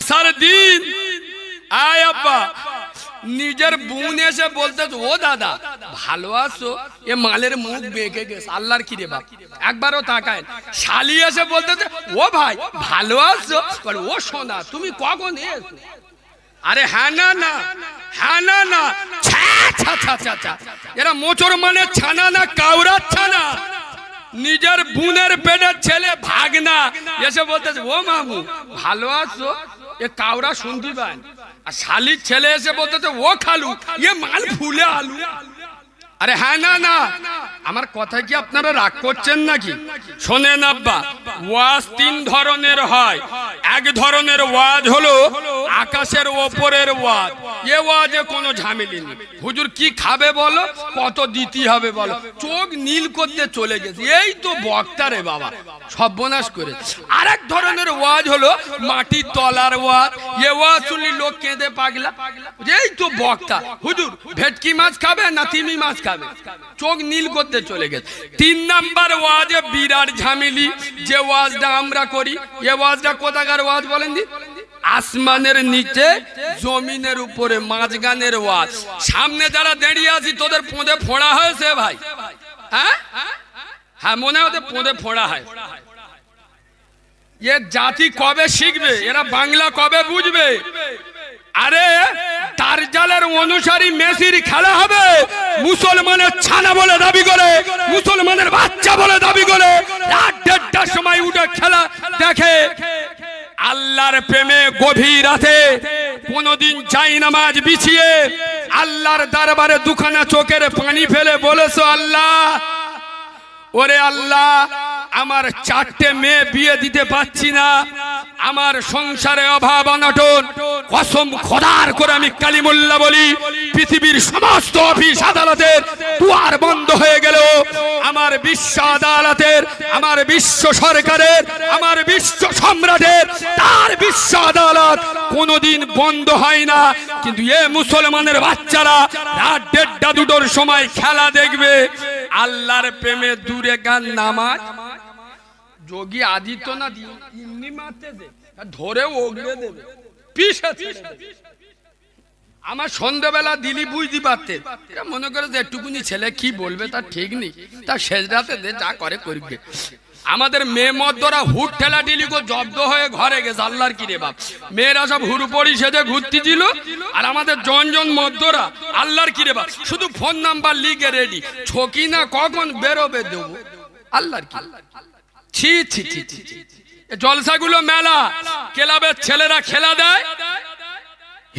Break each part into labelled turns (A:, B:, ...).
A: জলসার দিন আয় আব্বা নিজের বোন এসে বলতেছে ও দাদা ভালো আছো এ মালের মুখ বেঁকে গেছে আল্লাহর কি রে বাপ একবারও তাকায় শালি এসে বলতেছে ও ভাই ভালো আছো ও সোনা তুমি কখন এসো আরে হ্যাঁ না না হ্যাঁ না না এরা মোচর মানে ছানা না কাউরার ছানা নিজের বোনের পেটের ছেলে ভাগনা এসে বলতেছে ও মামু ভালো আছো এ কাউরা শুনতে পান আর শালির ছেলে এসে বলতেছে ও খালু এ মাল ফুলে আলু আরে হ্যাঁ না না আমার কথা কি আপনারা রাগ করছেন নাকি শোনেন আব্বা ওয়াজ তিন ধরনের হয় এক ধরনের ওয়াজ হলো আকাশের ওপরের ওয়াজ এ ওয়াজে কোনো ঝামেলা নেই হুজুর কি খাবে বলো কত দিতে হবে বলো চোখ নীল করতে চলে গেছে এই তো বক্তা রে বাবা সর্বনাশ করে আরেক ধরনের ওয়াজ হলো মাটির তলার ওয়াজ এ ওয়াজ শুনলি লোক কেঁদে পাগলা এই তো বক্তা হুজুর ভেটকি মাছ খাবে না তিমি মাছ খাবে চোখ নীল করতে চলে গেছে তিন নাম্বার ওয়াজে বিরাট ঝামেলি যে ওয়াজটা আমরা করি এ ওয়াজটা কোথাকার ওয়াজ বলেন দি আসমানের নিচে জমিনের উপরে মাঝগানের ওয়াজ সামনে যারা দাঁড়িয়ে আছি তোদের পোঁদে ফোড়া হয়েছে ভাই হ্যাঁ হ্যাঁ মনে হয় পোঁদে ফোড়া হয় এ জাতি কবে শিখবে এরা বাংলা কবে বুঝবে আরে তারজালের অনুসারী মেসির খেলা হবে মুসলমানের ছানা বলে দাবি করে মুসলমানের বাচ্চা বলে দাবি করে রাত 1:30টার সময় উঠে খেলা দেখে আল্লাহর প্রেমে গভীর রাতে কোনদিন যাই নামাজ বিছিয়ে আল্লাহর দরবারে দুখানা চোখের পানি ফেলে বলেছো আল্লাহ ওরে আল্লাহ আমার 4টে মেয়ে বিয়ে দিতে পাচ্ছি না আমার সংসারে অভাব অনটন কসম খোদার করে আমি কালিমুল্লাহ বলি পৃথিবীর সমস্ত অফিস আদালতের দুয়ার বন্ধ হয়ে গেল আমার বিশ্ব আদালতের আমার বিশ্ব সরকারের আমার বিশ্ব সম্রাটের তার বিশ্ব আদালত কোনোদিন বন্ধ হয় না কিন্তু এ মুসলমানের বাচ্চারা রাত 1:30-2টার সময় খেলা দেখবে আল্লাহর প্রেমে দূরে গান নামাজ যোগী আদিত্যনাথ এমনি মারতেছে ধরে ওগড়ে দেবে আমার সন্ধ্যাবেলা দিলি বুঝতে পারতেন মনে করে যে একটুকুনি ছেলে কি বলবে তার ঠিক নেই তার শেষ রাতে যা করে করবে আমাদের মেয়ে মদ্দরা হুট ঠেলা ডিলি গো জব্দ হয়ে ঘরে গেছে আল্লাহর কি রে বাপ মেয়েরা সব হুড়পড়ি সেজে ঘুরতে ছিল আর আমাদের জন মদ্দরা আল্লাহর কি রে বাপ শুধু ফোন নাম্বার লিখে রেডি ছকি না কখন বেরোবে দেবো আল্লাহর কি ছি ছি ছি ছি জলসাগুলো মেলা ক্লাবের ছেলেরা খেলা দেয়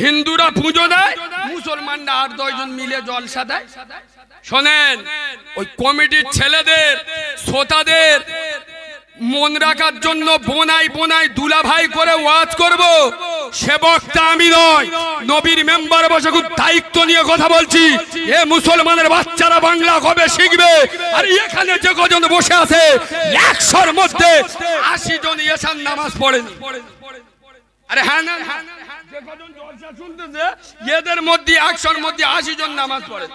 A: হিন্দুরা পুজো দেয় মুসলমানরা 8-10 জন মিলে জলসা দেয় শোনেন ওই কমিটির ছেলেদের শ্রোতাদের মন রাখার জন্য বোনাই দুলাভাই করে ওয়াজ করব সে বক্তা আমি নয় নবীর মেম্বার বসে খুব দায়িত্ব নিয়ে কথা বলছি এ মুসলমানের বাচ্চারা বাংলা কবে শিখবে আর এখানে যে কজন বসে আছে 100-র মধ্যে 80 জন এশার নামাজ পড়েনি আরে হ্যাঁ না যে কজন জলসা শুনতেছে এদের মধ্যে 100-র মধ্যে 80 জন নামাজ পড়ে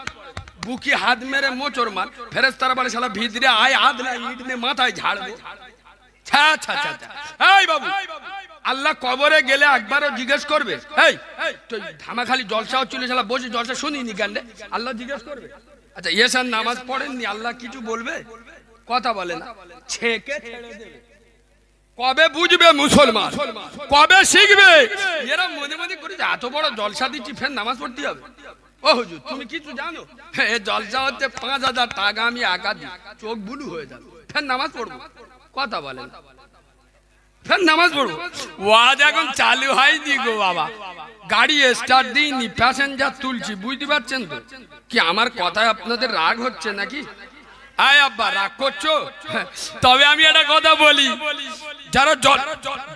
A: বুকি হাত মেরে মোচর মার ফেরেশতারা বলে শালা ভিতরে আয় হাত না ইট নে মাথায় ঝাড়বো এই বাবু আল্লাহ কবরে গেলে একবারও জিজ্ঞেস করবে এই তুই ধামা খালি জলসা হচ্ছিল শালা বসে জলসা শুনিনি গান্ডে আল্লাহ জিজ্ঞেস করবে আচ্ছা এসার নামাজ পড়েননি আল্লাহ কিছু বলবে কথা বলে না ছেকে ছেড়ে দেবে কবে বুঝবে মুসলমান কবে শিখবে এরা মনে মনে করে এত বড় জলসা দিচ্ছি ফের নামাজ পড়তে হবে ও হুজুর তুমি কিছু জানো এ জলসা হচ্ছে 5000 টাকা আমি একা দিই চোখ বুলু হয়ে যাবে ফের নামাজ পড়বো কথা বলেন ফের নামাজ পড়বো ওয়াজ এখন চালু হয়নি গো বাবা গাড়ি স্টার্ট দিইনি প্যাসেঞ্জার তুলছি বুঝতে পারছেন তো কি আমার কথায় আপনাদের রাগ হচ্ছে নাকি আয় আব্বা রাগ করছো তবে আমি একটা কথা বলি যারা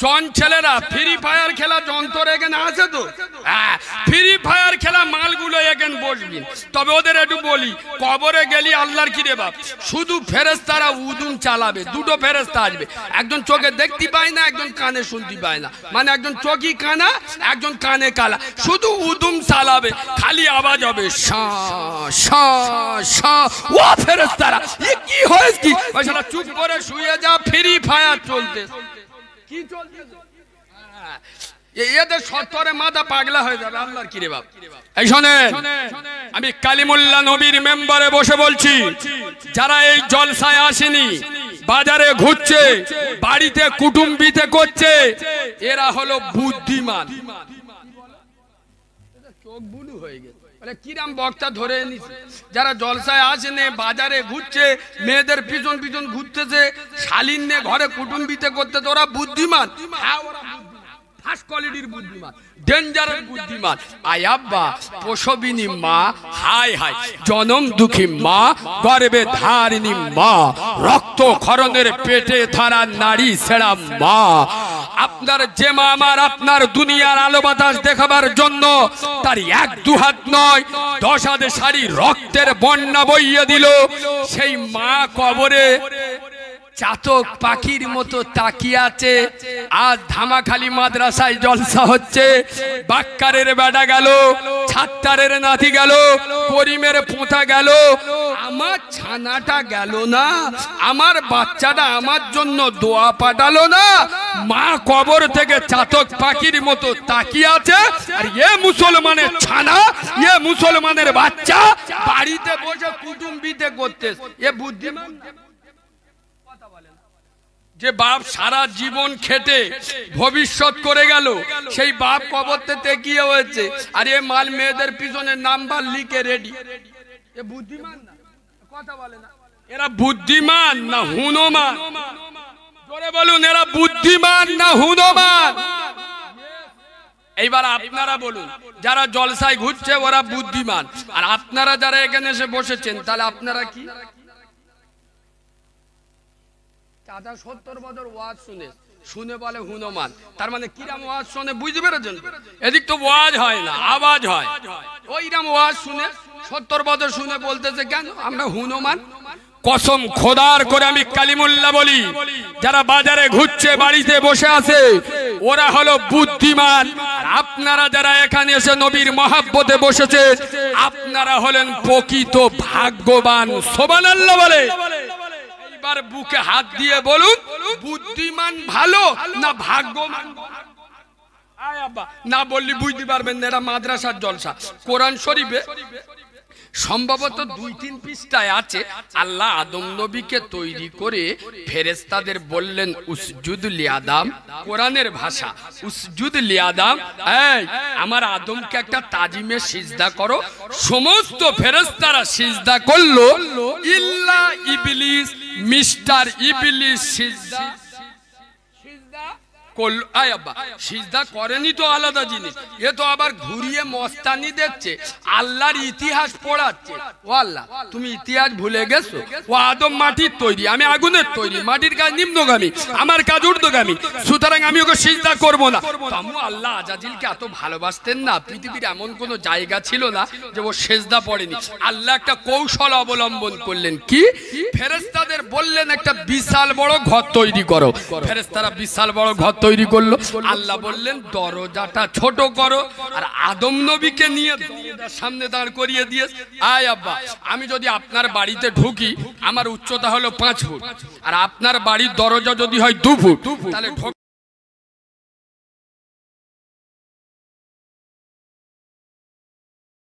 A: জন ছেলেরা ফ্রি ফায়ার খেলা যন্ত্র এখানে আছে তো ফ্রি ফায়ার খেলা মালগুলো এখানে বসবি তবে ওদের একটু বলি কবরে গেলি আল্লাহর কি রে বাপ শুধু ফেরেশতারা উদুম চালাবে দুটো ফেরেশতা আসবে একজন চোখে দেখতে পায় না একজন কানে শুনতে পায় না মানে একজন চোখই কানা একজন কানে কালা শুধু উদুম চালাবে খালি আওয়াজ হবে শা শা শা ও ফেরেশতারা এ কি হয়েছে কি ওইটা চুপ করে শুয়ে যা ফ্রি ফায়ার চলতে কি চলছে এদের সত্তরে মাথা পাগলা হয়ে যাবে। আল্লাহর কি রে বাপ। এই শোনেন, আমি কালিমুল্লাহ নবীর মেম্বারে বসে বলছি, যারা এই জলসায় আসেনি, বাজারে ঘুরছে, বাড়িতে কুটুম্বিতে করছে, এরা হলো বুদ্ধিমান। চোখ বুলু হয়ে গেছে, কিরাম বক্তা ধরে নিছে। যারা জলসায় আসেনি, বাজারে ঘুরছে, মেয়েদের পিছন পিছন ঘুরতেছে, শালীন নিয়ে ঘরে কুটুম্বিতে করতেছে, ওরা বুদ্ধিমান। হ্যাঁ, ওরা ফার্স্ট কোয়ালিটির বুদ্ধিমান, ডেঞ্জারের বুদ্ধিমান। আয়াব্বা প্রসবিনী মা, হায় হায় জনম দুঃখী মা, গর্ভে ধারিণী মা, রক্ত ক্ষরণের পেটে থারা নারী সেরা মা। আপনার যে মা আমার আপনার দুনিয়ার আলো বাতাস দেখাবার জন্য তার এক দু হাত নয় 10 হাতে সারি রক্তের বন্যা বইয়ে দিল, সেই মা কবরে চাতক পাখির মতো তাকিয়ে আছে। আজ ধামাখালি মাদ্রাসায় জলসা হচ্ছে, বাক্কারের বেটা গেল, ছাত্তারের নাতি গেল, করিমের পোঁতা গেল, আমার ছানাটা গেল না, আমার বাচ্চাটা আমার জন্য দোয়া পাঠালো না। মা কবর থেকে চাতক পাখির মতো তাকিয়ে আছে, আর এ মুসলমানের ছানা, এ মুসলমানের বাচ্চা বাড়িতে বসে কুটুম্বিতে করতে। এ বুদ্ধিমান। যে বাপ সারা জীবন খেটে ভবিষ্যৎ করে গেল, সেই বাপ কবরতে তেকিয়ে হয়েছে, আর এ মাল মেয়েদের পিছনে নাম্বার লিখে রেডি। এ বুদ্ধিমান না? কথা বলে না। এরা বুদ্ধিমান না হুনমান? জোরে বলুন, এরা বুদ্ধিমান না হুনমান? এইবার আপনারা বলুন, যারা জলসায় ঘুরছে ওরা বুদ্ধিমান, আর আপনারা যারা এখানে এসে বসেছেন, তাহলে আপনারা কি? দাদা 70 বছর ওয়াজ শুনে বলে হুনমান, তার মানে কিরাম ওয়াজ শুনে বুঝতে পেরেছেন? এদিক তো ওয়াজ হয় না, আওয়াজ হয়। ওইরাম ওয়াজ শুনে 70 বছর শুনে বলতেছে কেন আমরা হুনমান? কসম খোদার করে আমি কালিমুল্লাহ বলি, যারা বাজারে ঘুরছে, বাড়িতে বসে আছে, ওরা হলো বুদ্ধিমান। আপনারা যারা এখানে এসে নবীর মহাব্বতে বসেছে, আপনারা হলেন প্রকৃত ভাগ্যবান। সুবহানাল্লাহ বলে। এবার বুকে হাত দিয়ে বলুন, বুদ্ধিমান ভালো না ভাগ্যবান? না বললি বুঝতে পারবেন না। এরা মাদ্রাসার জলসা। কোরআন শরীফে সম্ভবত 2-3 পৃষ্ঠায় আছে, আল্লাহ আদম নবীকে তৈরি করে ফেরেশতাদের বললেন উসজুদ লিআদম। কোরআনের ভাষা উসজুদ লিআদম, এই আমার আদমকে একটা তাজিমে সিজদা করো। সমস্ত ফেরেশতারা সিজদা করলো, ইল্লা ইবলিস, মিস্টার ইবলিস সিজদা সিজদা করেনি তো আলাদা জিনিস, এ তো আবার ঘুরিয়ে মস্তানি দেখছে, আল্লাহর ইতিহাস পড়াচ্ছে। ও আল্লাহ, তুমি ইতিহাস ভুলে গেছো? ও আদম মাটির তৈরি, আমি আগুনের তৈরি, মাটির কাজ নিম্নগামী, আমার কাজ ঊর্ধ্বগামী, সুতরাং আমি ওকে সিজদা করব না। তামু আল্লাহ আজাজিলকে এত ভালোবাসতেন না, পৃথিবীর এমন কোন জায়গা ছিল না যে ও সিজদা পড়েনি। আল্লাহ একটা কৌশল অবলম্বন করলেন, কি? ফেরেশতাদের বললেন একটা বিশাল বড় ঘর তৈরি করো। ফেরেশতারা বিশাল বড় ঘর তৈরি করলো। আল্লাহ বললেন দরজাটা ছোট করো, আর আদম নবীকে নিয়ে দরজার সামনে দাঁড় করিয়ে দিয়ে, আয় আব্বা, আমি যদি আপনার বাড়িতে ঢুকি, আমার উচ্চতা হলো 5 ফুট, আর আপনার বাড়ির দরজা যদি হয় 2 ফুট, তাহলে